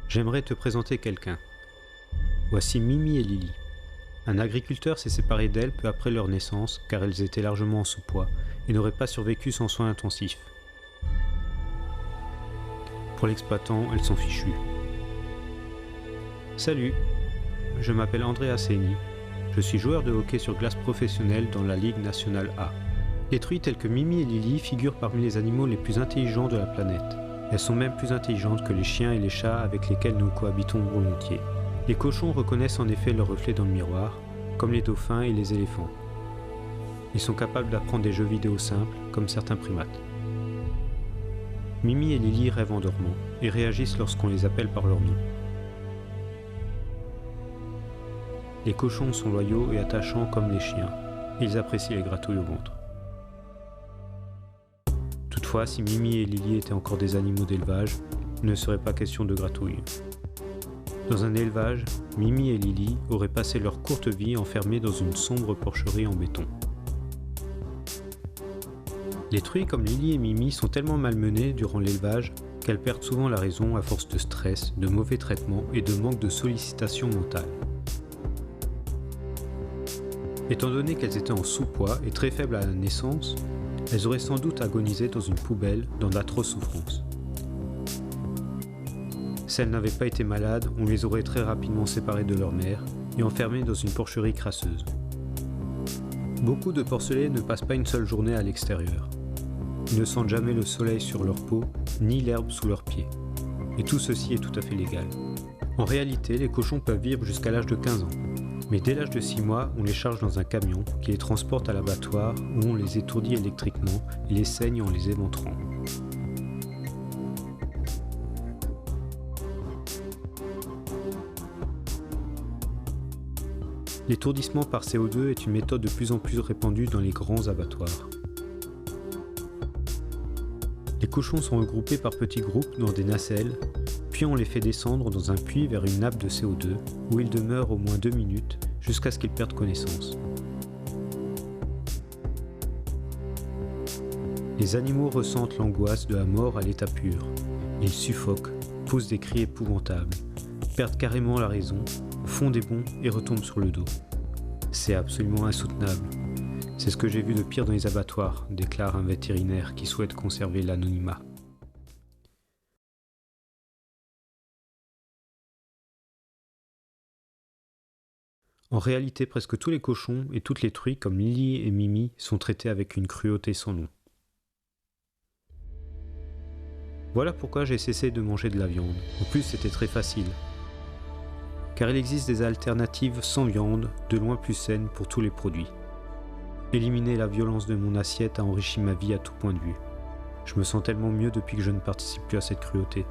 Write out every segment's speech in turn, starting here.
J'aimerais te présenter quelqu'un. Voici Mimi et Lily. Un agriculteur s'est séparé d'elles peu après leur naissance car elles étaient largement en sous-poids et n'auraient pas survécu sans soins intensifs. Pour l'exploitant, elles sont fichues. Salut, je m'appelle Andrea Segni. Je suis joueur de hockey sur glace professionnel dans la Ligue nationale A. Les truies telles que Mimi et Lily figurent parmi les animaux les plus intelligents de la planète. Elles sont même plus intelligentes que les chiens et les chats avec lesquels nous cohabitons volontiers. Les cochons reconnaissent en effet leur reflet dans le miroir, comme les dauphins et les éléphants. Ils sont capables d'apprendre des jeux vidéo simples, comme certains primates. Mimi et Lily rêvent en dormant et réagissent lorsqu'on les appelle par leur nom. Les cochons sont loyaux et attachants comme les chiens. Ils apprécient les gratouilles au ventre. Toutefois, si Mimi et Lily étaient encore des animaux d'élevage, il ne serait pas question de gratouille. Dans un élevage, Mimi et Lily auraient passé leur courte vie enfermées dans une sombre porcherie en béton. Les truies comme Lily et Mimi sont tellement malmenées durant l'élevage qu'elles perdent souvent la raison à force de stress, de mauvais traitements et de manque de sollicitation mentale. Étant donné qu'elles étaient en sous-poids et très faibles à la naissance, elles auraient sans doute agonisé dans une poubelle dans d'atroces souffrances. Si elles n'avaient pas été malades, on les aurait très rapidement séparées de leur mère et enfermées dans une porcherie crasseuse. Beaucoup de porcelets ne passent pas une seule journée à l'extérieur. Ils ne sentent jamais le soleil sur leur peau, ni l'herbe sous leurs pieds. Et tout ceci est tout à fait légal. En réalité, les cochons peuvent vivre jusqu'à l'âge de 15 ans. Mais dès l'âge de 6 mois, on les charge dans un camion qui les transporte à l'abattoir où on les étourdit électriquement et les saigne en les éventrant. L'étourdissement par CO2 est une méthode de plus en plus répandue dans les grands abattoirs. Les cochons sont regroupés par petits groupes dans des nacelles, puis on les fait descendre dans un puits vers une nappe de CO2 où ils demeurent au moins 2 minutes jusqu'à ce qu'ils perdent connaissance. Les animaux ressentent l'angoisse de la mort à l'état pur. Ils suffoquent, poussent des cris épouvantables, perdent carrément la raison, font des bonds et retombent sur le dos. C'est absolument insoutenable. C'est ce que j'ai vu de pire dans les abattoirs, déclare un vétérinaire qui souhaite conserver l'anonymat. En réalité, presque tous les cochons et toutes les truies comme Lily et Mimi sont traités avec une cruauté sans nom. Voilà pourquoi j'ai cessé de manger de la viande. En plus, c'était très facile. Car il existe des alternatives sans viande, de loin plus saines pour tous les produits. Éliminer la violence de mon assiette a enrichi ma vie à tout point de vue. Je me sens tellement mieux depuis que je ne participe plus à cette cruauté.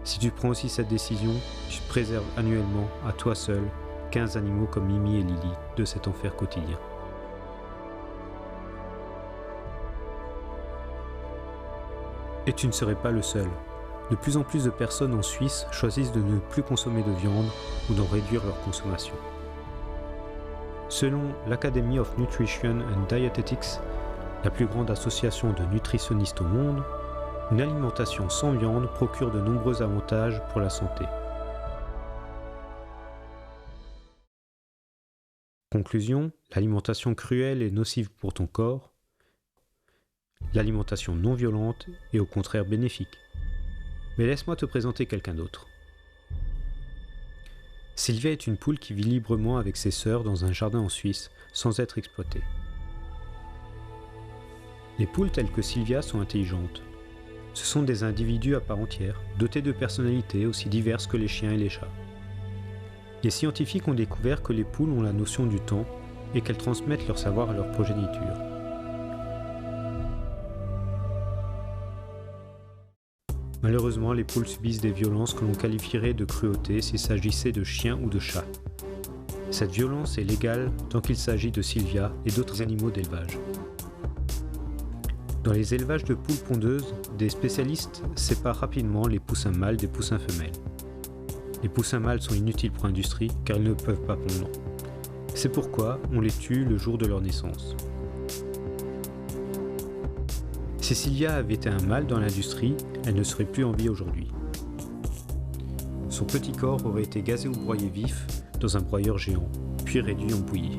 Si tu prends aussi cette décision, tu te préserves annuellement, à toi seul, 15 animaux comme Mimi et Lily de cet enfer quotidien. Et tu ne serais pas le seul. De plus en plus de personnes en Suisse choisissent de ne plus consommer de viande ou d'en réduire leur consommation. Selon l'Academy of Nutrition and Dietetics, la plus grande association de nutritionnistes au monde, une alimentation sans viande procure de nombreux avantages pour la santé. Conclusion, l'alimentation cruelle est nocive pour ton corps. L'alimentation non violente est au contraire bénéfique. Mais laisse-moi te présenter quelqu'un d'autre. Sylvia est une poule qui vit librement avec ses sœurs dans un jardin en Suisse, sans être exploitée. Les poules telles que Sylvia sont intelligentes. Ce sont des individus à part entière, dotés de personnalités aussi diverses que les chiens et les chats. Les scientifiques ont découvert que les poules ont la notion du temps et qu'elles transmettent leur savoir à leur progéniture. Malheureusement, les poules subissent des violences que l'on qualifierait de cruauté s'il s'agissait de chiens ou de chats. Cette violence est légale tant qu'il s'agit de Sylvia et d'autres animaux d'élevage. Dans les élevages de poules pondeuses, des spécialistes séparent rapidement les poussins mâles des poussins femelles. Les poussins mâles sont inutiles pour l'industrie car ils ne peuvent pas pondre. C'est pourquoi on les tue le jour de leur naissance. Si Sylvia avait été un mâle dans l'industrie, elle ne serait plus en vie aujourd'hui. Son petit corps aurait été gazé ou broyé vif dans un broyeur géant, puis réduit en bouillie.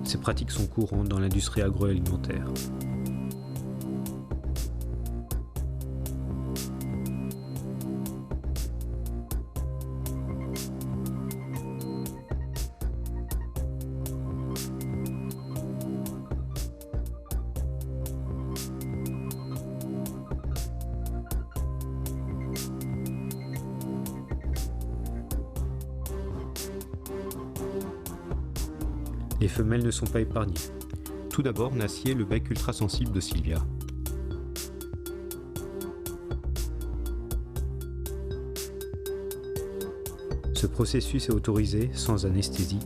Ces pratiques sont courantes dans l'industrie agroalimentaire. Les femelles ne sont pas épargnées. Tout d'abord, on a scié le bec ultra-sensible de Sylvia. Ce processus est autorisé sans anesthésie,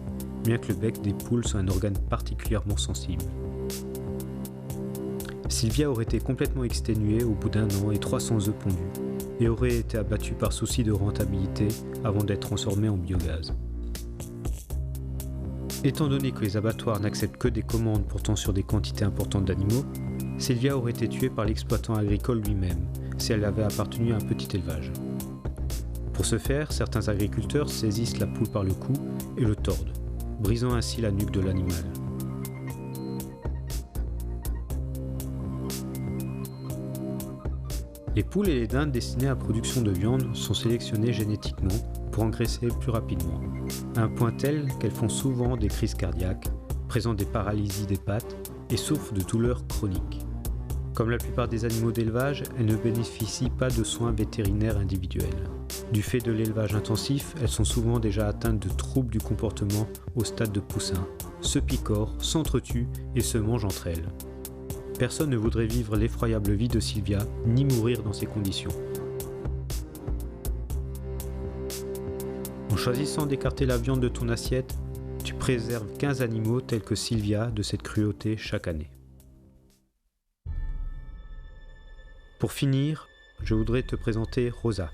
bien que le bec des poules soit un organe particulièrement sensible. Sylvia aurait été complètement exténuée au bout d'1 an et 300 œufs pondus, et aurait été abattue par souci de rentabilité avant d'être transformée en biogaz. Étant donné que les abattoirs n'acceptent que des commandes portant sur des quantités importantes d'animaux, Sylvia aurait été tuée par l'exploitant agricole lui-même, si elle avait appartenu à un petit élevage. Pour ce faire, certains agriculteurs saisissent la poule par le cou et le tordent, brisant ainsi la nuque de l'animal. Les poules et les dindes destinées à la production de viande sont sélectionnées génétiquement pour engraisser plus rapidement, à un point tel qu'elles font souvent des crises cardiaques, présentent des paralysies des pattes et souffrent de douleurs chroniques. Comme la plupart des animaux d'élevage, elles ne bénéficient pas de soins vétérinaires individuels. Du fait de l'élevage intensif, elles sont souvent déjà atteintes de troubles du comportement au stade de poussin, se picorent, s'entretuent et se mangent entre elles. Personne ne voudrait vivre l'effroyable vie de Sylvia, ni mourir dans ces conditions. En choisissant d'écarter la viande de ton assiette, tu préserves 15 animaux tels que Sylvia de cette cruauté chaque année. Pour finir, je voudrais te présenter Rosa.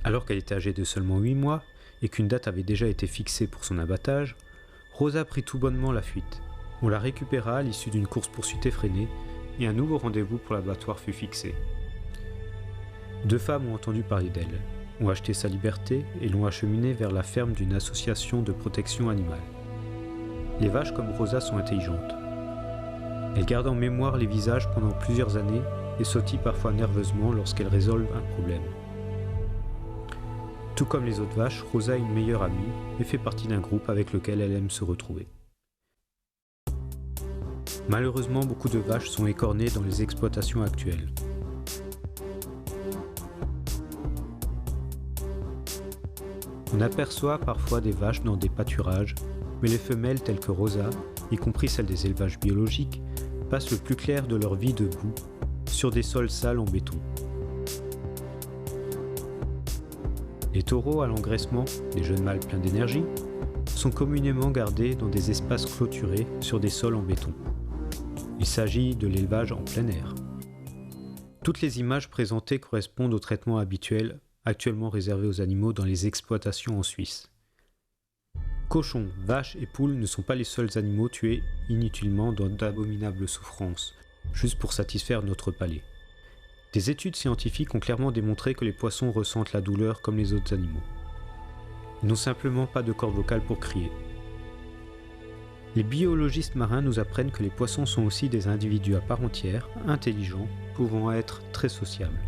Alors qu'elle était âgée de seulement 8 mois et qu'une date avait déjà été fixée pour son abattage, Rosa prit tout bonnement la fuite. On la récupéra à l'issue d'une course-poursuite effrénée et un nouveau rendez-vous pour l'abattoir fut fixé. 2 femmes ont entendu parler d'elle, ont acheté sa liberté et l'ont acheminée vers la ferme d'une association de protection animale. Les vaches comme Rosa sont intelligentes. Elles gardent en mémoire les visages pendant plusieurs années et sautillent parfois nerveusement lorsqu'elles résolvent un problème. Tout comme les autres vaches, Rosa a une meilleure amie et fait partie d'un groupe avec lequel elle aime se retrouver. Malheureusement, beaucoup de vaches sont écornées dans les exploitations actuelles. On aperçoit parfois des vaches dans des pâturages, mais les femelles telles que Rosa, y compris celles des élevages biologiques, passent le plus clair de leur vie debout, sur des sols sales en béton. Les taureaux à l'engraissement, des jeunes mâles pleins d'énergie, sont communément gardés dans des espaces clôturés sur des sols en béton. Il s'agit de l'élevage en plein air. Toutes les images présentées correspondent au traitement habituel actuellement réservé aux animaux dans les exploitations en Suisse. Cochons, vaches et poules ne sont pas les seuls animaux tués inutilement dans d'abominables souffrances, juste pour satisfaire notre palais. Des études scientifiques ont clairement démontré que les poissons ressentent la douleur comme les autres animaux. Ils n'ont simplement pas de corde vocale pour crier. Les biologistes marins nous apprennent que les poissons sont aussi des individus à part entière, intelligents, pouvant être très sociables.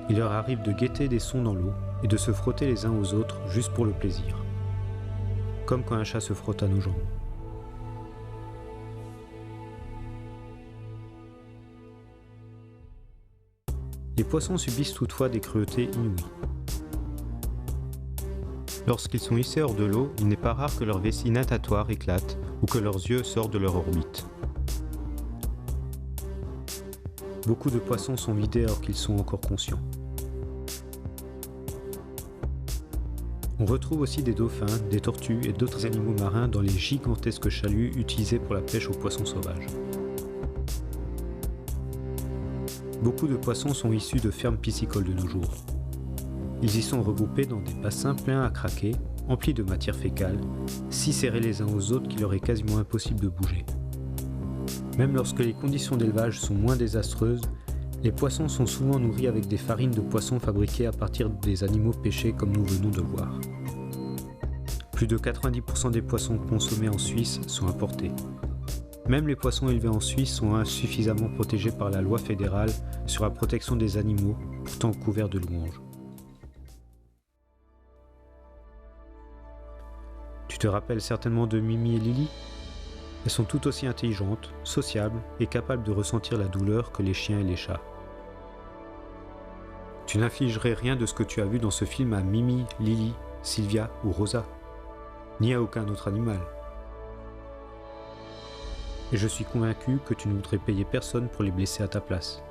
Il leur arrive de guetter des sons dans l'eau et de se frotter les uns aux autres juste pour le plaisir. Comme quand un chat se frotte à nos jambes. Les poissons subissent toutefois des cruautés inouïes. Lorsqu'ils sont hissés hors de l'eau, il n'est pas rare que leur vessie natatoire éclate ou que leurs yeux sortent de leur orbite. Beaucoup de poissons sont vidés alors qu'ils sont encore conscients. On retrouve aussi des dauphins, des tortues et d'autres animaux marins dans les gigantesques chaluts utilisés pour la pêche aux poissons sauvages. Beaucoup de poissons sont issus de fermes piscicoles de nos jours. Ils y sont regroupés dans des bassins pleins à craquer, emplis de matière fécale, si serrés les uns aux autres qu'il leur est quasiment impossible de bouger. Même lorsque les conditions d'élevage sont moins désastreuses, Les poissons sont souvent nourris avec des farines de poissons fabriquées à partir des animaux pêchés comme nous venons de voir. Plus de 90% des poissons consommés en Suisse sont importés. Même les poissons élevés en Suisse sont insuffisamment protégés par la loi fédérale sur la protection des animaux, pourtant couverts de louanges. Tu te rappelles certainement de Mimi et Lily ? Elles sont tout aussi intelligentes, sociables et capables de ressentir la douleur que les chiens et les chats. Tu n'infligerais rien de ce que tu as vu dans ce film à Mimi, Lily, Sylvia ou Rosa, ni à aucun autre animal. Et je suis convaincu que tu ne voudrais payer personne pour les blesser à ta place.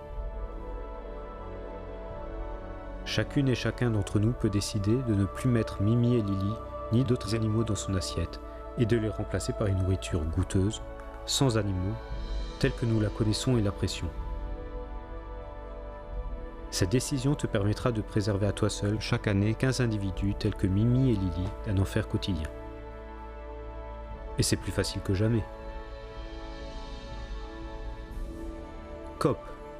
Chacune et chacun d'entre nous peut décider de ne plus mettre Mimi et Lily ni d'autres animaux dans son assiette et de les remplacer par une nourriture goûteuse, sans animaux, telle que nous la connaissons et l'apprécions. Cette décision te permettra de préserver à toi seul chaque année 15 individus tels que Mimi et Lily d'un enfer quotidien. Et c'est plus facile que jamais. Coop,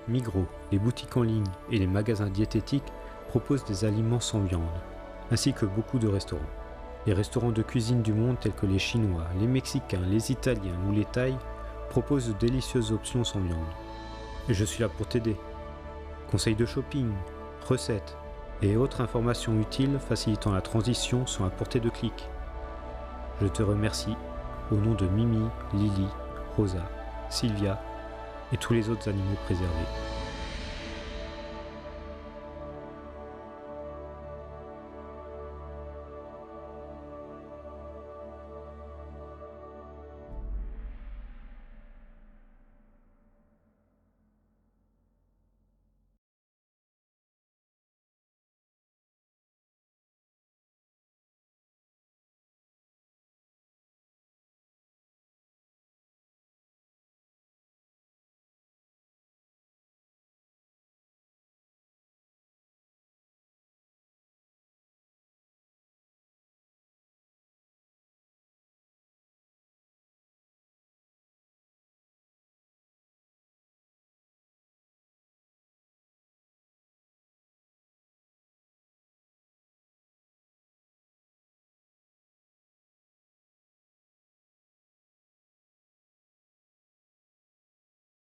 Migros, les boutiques en ligne et les magasins diététiques proposent des aliments sans viande, ainsi que beaucoup de restaurants. Les restaurants de cuisine du monde tels que les Chinois, les Mexicains, les Italiens ou les Thaïs proposent de délicieuses options sans viande. Et je suis là pour t'aider. Conseils de shopping, recettes et autres informations utiles facilitant la transition sont à portée de clic. Je te remercie au nom de Mimi, Lily, Rosa, Sylvia et tous les autres animaux préservés.